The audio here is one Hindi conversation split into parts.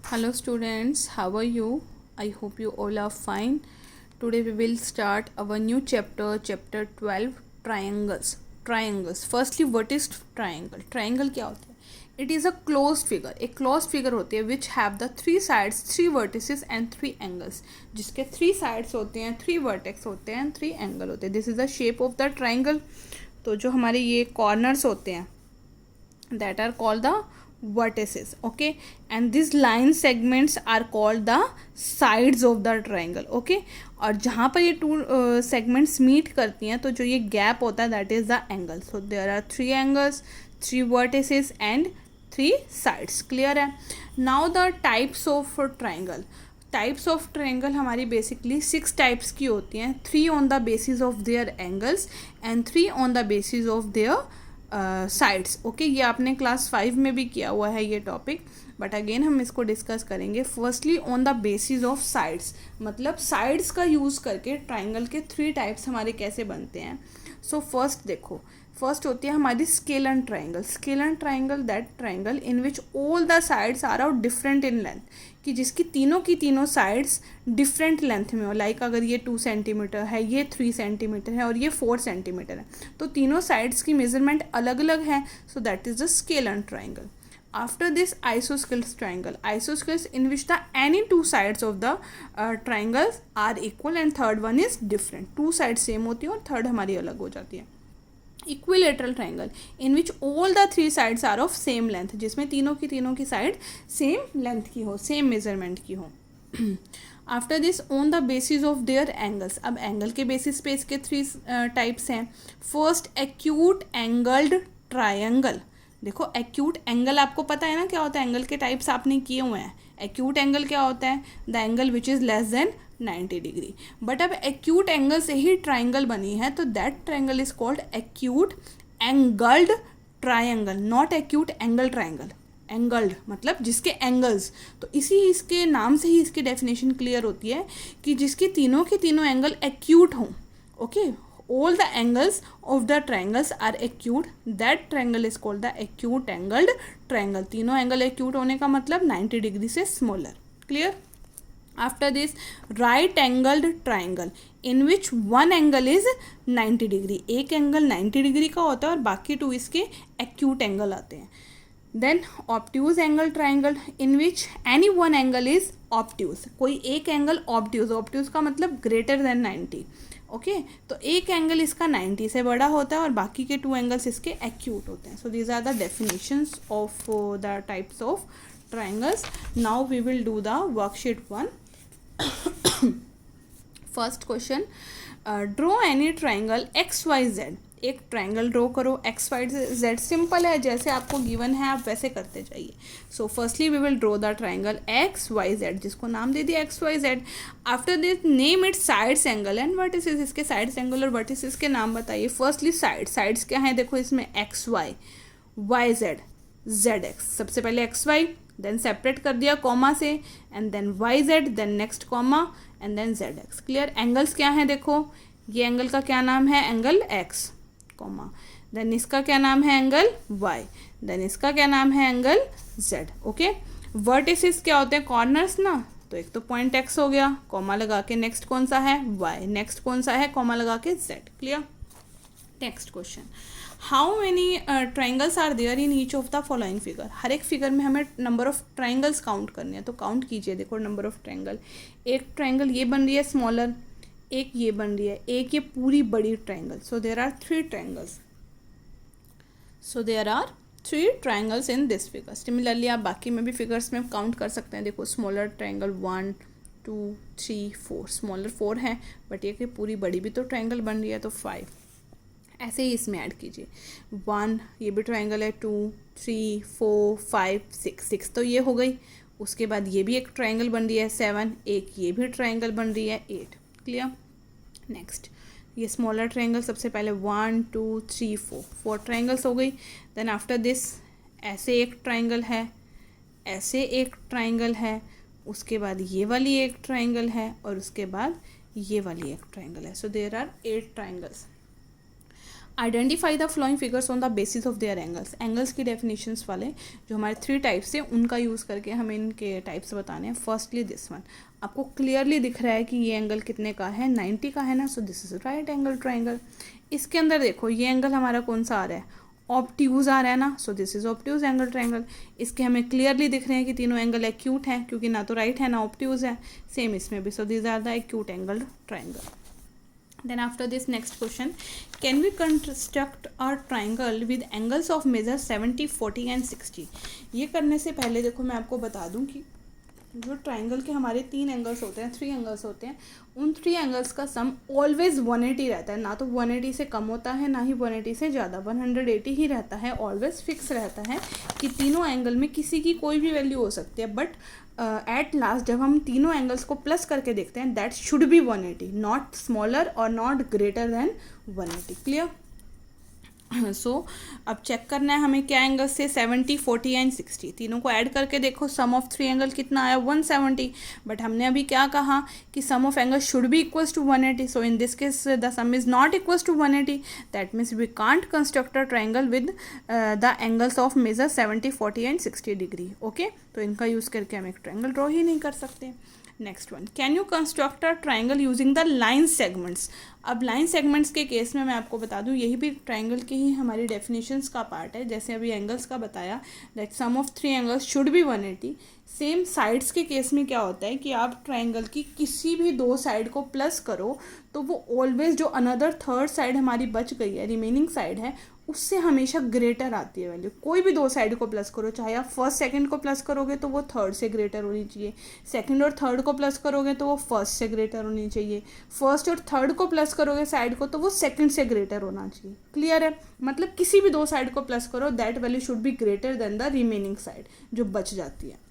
Hello students, how are you? I hope you all are fine. Today we will start our new chapter, chapter 12, triangles. Triangles. Firstly, what is triangle? Triangle क्या होता है? It is a closed figure. एक closed figure होती है which have the three sides, three vertices and three angles. जिसके three sides होते हैं, three vertex होते हैं, three angle होते हैं. This is the shape of the triangle. तो जो हमारे ये corners होते हैं that are called the vertices, okay, and these line segments are called the sides of the triangle, okay. और जहाँ पर ये टू segments meet करती हैं तो जो ये gap होता है that is the angle. So there are three angles, three vertices and three sides. Clear है? Now the types of triangle. Types of triangle हमारी बेसिकली 6 टाइप्स की होती हैं. 3 on the basis of their angles and 3 on the basis of there sides. Okay, ये आपने क्लास 5 में भी किया हुआ है ये टॉपिक, बट अगेन हम इसको डिस्कस करेंगे. Firstly on the basis of sides, मतलब साइड्स का यूज़ करके ट्रायंगल के 3 टाइप्स हमारे कैसे बनते हैं. सो फर्स्ट देखो, फर्स्ट होती है हमारी scalene triangle. Scalene triangle that triangle in which all the sides are out different in length, कि जिसकी तीनों की तीनों साइड्स डिफरेंट लेंथ में हो. लाइक अगर ये 2 सेंटीमीटर है, ये 3 सेंटीमीटर है और ये 4 सेंटीमीटर है, तो तीनों साइड्स की मेजरमेंट अलग अलग है. So that is the scalene triangle. After this, isosceles triangle. Isosceles in which the any two sides of the triangles are equal and third one is different. 2 sides same होती है और थर्ड हमारी अलग हो जाती है. Equilateral triangle in which all the 3 sides are of same length, जिसमें तीनों की साइड सेम लेंथ की हो, सेम मेजरमेंट की हो. After this on the basis of their angles. अब एंगल के बेसिस पे इसके 3 टाइप्स हैं. First, acute angled triangle. देखो एक्यूट एंगल आपको पता है ना क्या होता है, एंगल के टाइप्स आपने किए हुए हैं. एक्यूट एंगल क्या होता है? The angle which is less than 90 degree. But अब एक्यूट एंगल से ही ट्राइंगल बनी है, तो that triangle is called acute angled triangle, not acute angle triangle. Angled मतलब जिसके एंगल्स, तो इसके नाम से ही इसकी डेफिनेशन क्लियर होती है कि जिसके तीनों के तीनों एंगल एक्यूट हों. Okay, all the angles of the triangles are acute, that triangle is called the acute angled triangle. तीनों एंगल एक्यूट होने का मतलब 90 डिग्री से smaller. Clear? After this, right angled triangle in which one angle is 90 degree. एक एंगल 90 डिग्री का होता है और बाकी 2 इसके एक्यूट एंगल आते हैं. Then obtuse angle triangle in which any one angle is obtuse. कोई एक एंगल ऑब्ट्यूज, ऑब्ट्यूज का मतलब ग्रेटर देन 90. ओके, तो एक एंगल इसका 90 से बड़ा होता है और बाकी के 2 एंगल्स इसके एक्यूट होते हैं. So these are the definitions of the types of triangles. Now we will do the worksheet 1. First question, draw any triangle X Y Z. एक ट्राइंगल ड्रॉ करो एक्स वाई जेड. सिंपल है, जैसे आपको गिवन है आप वैसे करते जाइए. So firstly we will draw the triangle X Y Z, जिसको नाम दे दिया X Y Z. After this name it sides angle and vertices. इसके साइड्स एंगल और वर्टिसेस के नाम बताइए. फर्स्टली साइड्स क्या हैं? देखो इसमें X Y, Y Z, Z X. सबसे पहले एक्स वाई, देन सेपरेट कर दिया कॉमा से, and then Y Z, then next comma and then Z X. Clear? Angles क्या हैं? देखो ये एंगल का क्या नाम है? एंगल एक्स, कॉमा, देन इसका क्या नाम है? एंगल वाई, देन इसका क्या नाम है? Angle Z. ओके, वर्टिसेस क्या होते हैं? कॉर्नर्स ना. तो एक तो पॉइंट एक्स हो गया, कॉमा लगा के, नेक्स्ट कौन सा है? वाई, नेक्स्ट कौन सा है? कॉमा लगा के Z. Clear? Next question, how many triangles are there in each of the following figure. हर एक फिगर में हमें नंबर ऑफ ट्राइंगल्स काउंट करने हैं, तो काउंट कीजिए. देखो नंबर ऑफ ट्राइंगल, एक ट्राइंगल ये बन रही है स्मॉलर, एक ये बन रही है, एक ये पूरी बड़ी triangle. So there are 3 triangles. So there are 3 triangles in this figure. Similarly आप बाकी में भी फिगर्स में काउंट कर सकते हैं. देखो स्मॉलर ट्राइंगल 1 2 3 4, स्मॉलर 4 है, बट ये कि पूरी बड़ी भी तो ट्राइंगल बन रही है, तो 5. ऐसे ही इसमें ऐड कीजिए. 1, ये भी ट्राइंगल है, 2 3 4 5 6 तो ये हो गई. उसके बाद ये भी एक ट्राइंगल बन रही है 7, एक ये भी ट्राइंगल बन रही है 8. क्लियर? नेक्स्ट, ये स्मॉलर ट्राइंगल सबसे पहले 1 2 3 4 ट्राइंगल्स हो गई. देन आफ्टर दिस ऐसे एक ट्राइंगल है, ऐसे एक ट्राइंगल है, उसके बाद ये वाली एक ट्राइंगल है और उसके बाद ये वाली एक ट्राइंगल है. So there are 8 triangles. Identify the following figures on the basis of their angles. Angles की डेफिनेशंस वाले जो हमारे 3 टाइप्स हैं उनका यूज़ करके हमें इनके टाइप्स बताने हैं। फर्स्टली दिस वन, आपको क्लियरली दिख रहा है कि ये एंगल कितने का है, 90 का है ना, सो this is right angle triangle. इसके अंदर देखो ये एंगल हमारा कौन सा आ रहा है, ऑब्ट्यूज आ रहा है ना, सो this is obtuse angle triangle. इसके हमें क्लियरली दिख रहे हैं कि तीनों एंगल एक्यूट हैं, क्योंकि ना तो राइट है ना ऑब्ट्यूज है। सेम इसमें भी, so this are the acute angle triangle. Then after this, next question, can we construct a triangle with angles of measure 70, 40 and 60? ये करने से पहले देखो मैं आपको बता दूं कि जो ट्राइंगल के हमारे 3 एंगल्स होते हैं, 3 एंगल्स होते हैं, उन 3 एंगल्स का सम ऑलवेज 180 रहता है। ना तो 180 से कम होता है, ना ही 180 से ज़्यादा, 180 ही रहता है, ऑलवेज फिक्स रहता है कि तीनों एंगल में किसी की कोई भी वैल्यू हो सकती है। बट एट लास्ट जब हम तीनों एंगल्स को प्लस करके देखते हैं, that should be 180, not smaller और नॉट ग्रेटर देन 180। क्लियर? सो अब चेक करना है हमें क्या एंगल से, 70, 40 एंड 60, तीनों को ऐड करके देखो सम ऑफ 3 एंगल कितना आया, 170। बट हमने अभी क्या कहा कि sum of angle should be equals to 180, so in this case the sum is not equals to 180, that means we can't construct a triangle with the angles of measure 70, 40 and 60 degree. Okay, तो इनका यूज़ करके हम एक ट्राइंगल ड्रॉ ही नहीं कर सकते। Next one, can you construct a triangle using the line segments. अब लाइन सेगमेंट्स के केस में मैं आपको बता दूं, यही भी ट्राइंगल की ही हमारी डेफिनेशंस का पार्ट है। जैसे अभी एंगल्स का बताया, that sum of 3 angles should be 180। Same sides के केस में क्या होता है कि आप ट्राइंगल की किसी भी 2 साइड को प्लस करो तो वो ऑलवेज जो अनदर थर्ड साइड हमारी बच गई है, रिमेनिंग साइड है, उससे हमेशा ग्रेटर आती है वैल्यू। कोई भी 2 साइड को प्लस करो, चाहे आप फर्स्ट सेकंड को प्लस करोगे तो वो थर्ड से ग्रेटर होनी चाहिए, सेकंड और थर्ड को प्लस करोगे तो वो फर्स्ट से ग्रेटर होनी चाहिए, फर्स्ट और थर्ड को प्लस करोगे साइड को तो वो सेकंड से ग्रेटर होना चाहिए। क्लियर है? मतलब किसी भी 2 साइड को प्लस करो, that value should be greater than the remaining side जो बच जाती है।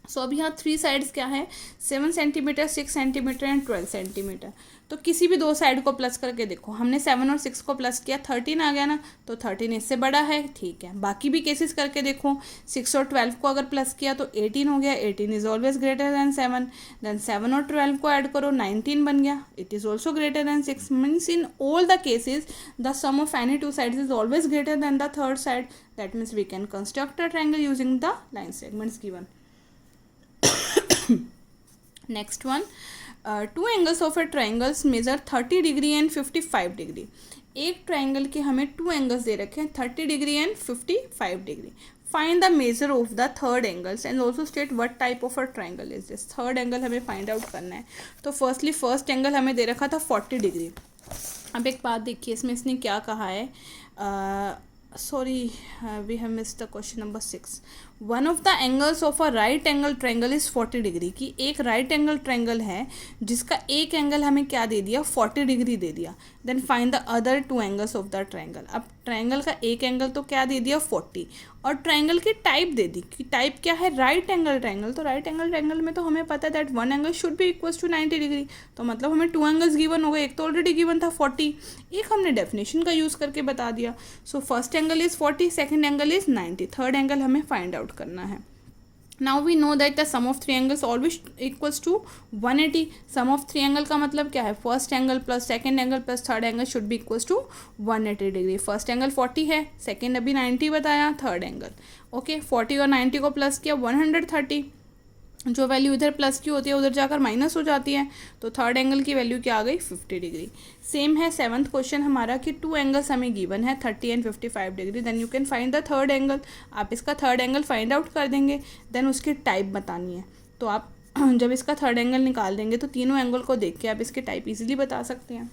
सो अब यहाँ 3 साइड्स क्या है, 7 सेंटीमीटर, 6 सेंटीमीटर एंड 12 सेंटीमीटर। तो किसी भी 2 साइड को प्लस करके देखो, हमने 7 और 6 को प्लस किया, 13 आ गया ना, तो 13 इससे बड़ा है, ठीक है। बाकी भी केसेस करके देखो, 6 और 12 को अगर प्लस किया तो 18 हो गया, 18 is always greater than 7। Then 7 और 12 को ऐड करो, 19 बन गया, it is also greater than 6। Means in all the cases the sum of any 2 sides is always greater than the third side, that means we can construct a triangle using the line segments given. Next one, 2 angles of a triangles measure 30 degree and 55 degree. एक ट्राइंगल के हमें 2 एंगल्स दे रखे हैं, 30 degree and 55 degree. Find the measure of the third angles and also state what type of a triangle is this. Third angle हमें फाइंड आउट करना है। तो फर्स्टली फर्स्ट एंगल हमें दे रखा था 40 डिग्री। अब एक बात देखिए, इसमें इसने क्या कहा है, we have missed the question number 6. One of the angles of a right angle triangle is 40 degree की एक राइट एंगल ट्रायंगल है जिसका एक एंगल हमें क्या दे दिया, 40 डिग्री दे दिया। Then find the other 2 angles of the triangle. अब ट्रायंगल का एक एंगल तो क्या दे दिया, 40, और ट्रायंगल की टाइप दे दी कि टाइप क्या है, राइट एंगल ट्रायंगल। तो राइट एंगल ट्रायंगल में तो हमें पता है that 1 angle should be equals to 90 degree. तो मतलब हमें 2 एंगल्स गिवन हो गए, एक तो ऑलरेडी गिवन था 40, एक हमने डेफिनेशन का यूज़ करके बता दिया। So first angle is 40, second angle is 90, third angle हमें फाइंड आउट करना है। Now we know that the sum of 3 angles always equals to 180. Sum of 3 angle का मतलब क्या है, first angle plus second angle plus third angle should be equals to 180 degree. First angle 40 है, सेकेंड अभी 90 बताया, थर्ड एंगल ओके 40 और 90 को प्लस किया 130, जो वैल्यू इधर प्लस की होती है उधर जाकर माइनस हो जाती है, तो थर्ड एंगल की वैल्यू क्या आ गई, 50 डिग्री। सेम है 7th क्वेश्चन हमारा कि 2 एंगल्स हमें गिवन है 30 and 55 degree. Then you can find the third angle. आप इसका थर्ड एंगल फाइंड आउट कर देंगे, देन उसकी टाइप बतानी है। तो आप जब इसका थर्ड एंगल निकाल देंगे तो तीनों एंगल को देख के आप इसके टाइप इजीली बता सकते हैं।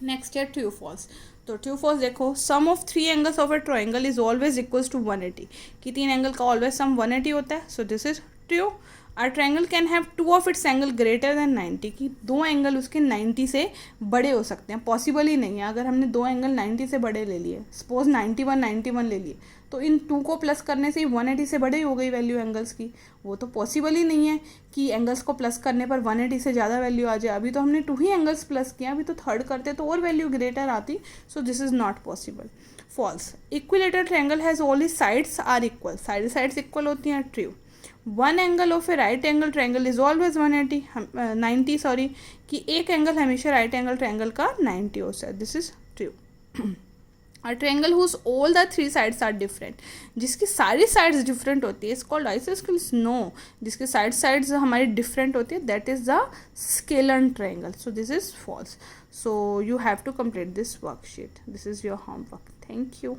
नेक्स्ट है ट्रू फॉल्स। तो ट्रू फॉल्स देखो, sum of 3 angles of a triangle is always equals to 180, कि 3 एंगल का ऑलवेज सम 180 होता है। So this is true. Are triangle can have 2 of its angle greater than 90, कि 2 एंगल उसके 90 से बड़े हो सकते हैं। पॉसिबल ही नहीं है, अगर हमने 2 एंगल 90 से बड़े ले लिए, सपोज 91 ले लिए, तो इन 2 को प्लस करने से ही 180 से बड़े हो गई वैल्यू एंगल्स की। वो तो पॉसिबल ही नहीं है कि एंगल्स को प्लस करने पर 180 से ज़्यादा वैल्यू आ जाए। अभी तो हमने 2 ही एंगल्स प्लस किया, अभी तो थर्ड करते तो और वैल्यू ग्रेटर आती। So this is not possible. False. Equilateral triangle has only sides are equal, sides equal होती हैं। True. 1 angle of a right angle triangle is always 90 कि एक एंगल हमेशा राइट एंगल ट्रायंगल का 90 होता है। This is true. A triangle whose all the three sides are different, जिसकी सारी साइड्स डिफरेंट होती है इज कॉल्ड आइसोस्केलस। नो, जिसके साइड्स हमारी डिफरेंट होती है that is the scalene triangle. So this is false. So you have to complete this worksheet. This is your homework. Thank you.